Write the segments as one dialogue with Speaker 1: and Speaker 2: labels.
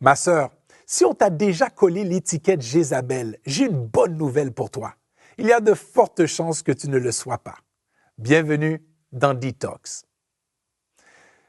Speaker 1: Ma sœur, si on t'a déjà collé l'étiquette Jézabel, j'ai une bonne nouvelle pour toi. Il y a de fortes chances que tu ne le sois pas. Bienvenue dans Detox.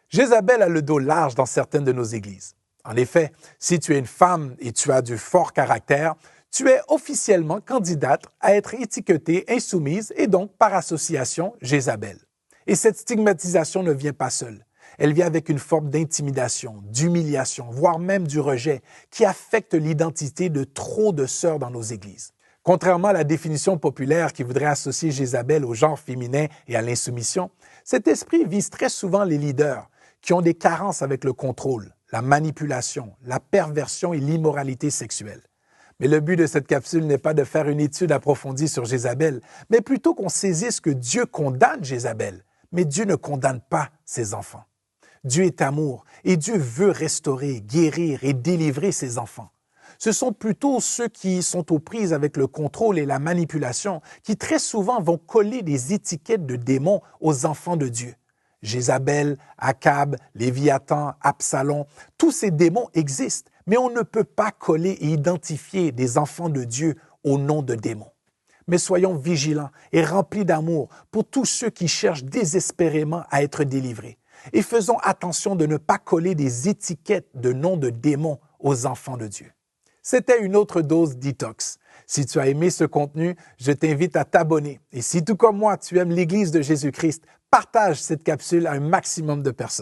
Speaker 1: Jézabel a le dos large dans certaines de nos églises. En effet, si tu es une femme et tu as du fort caractère, tu es officiellement candidate à être étiquetée insoumise et donc, par association, Jézabel. Et cette stigmatisation ne vient pas seule. Elle vient avec une forme d'intimidation, d'humiliation, voire même du rejet, qui affecte l'identité de trop de sœurs dans nos églises. Contrairement à la définition populaire qui voudrait associer Jézabel au genre féminin et à l'insoumission, cet esprit vise très souvent les leaders qui ont des carences avec le contrôle, la manipulation, la perversion et l'immoralité sexuelle. Mais le but de cette capsule n'est pas de faire une étude approfondie sur Jézabel, mais plutôt qu'on saisisse que Dieu condamne Jézabel, mais Dieu ne condamne pas ses enfants. Dieu est amour et Dieu veut restaurer, guérir et délivrer ses enfants. Ce sont plutôt ceux qui sont aux prises avec le contrôle et la manipulation qui très souvent vont coller des étiquettes de démons aux enfants de Dieu. Jézabel, Akab, Léviathan, Absalom, tous ces démons existent, mais on ne peut pas coller et identifier des enfants de Dieu au nom de démons. Mais soyons vigilants et remplis d'amour pour tous ceux qui cherchent désespérément à être délivrés. Et faisons attention de ne pas coller des étiquettes de noms de démons aux enfants de Dieu. C'était une autre dose Detox. Si tu as aimé ce contenu, je t'invite à t'abonner. Et si tout comme moi, tu aimes l'Église de Jésus-Christ, partage cette capsule à un maximum de personnes.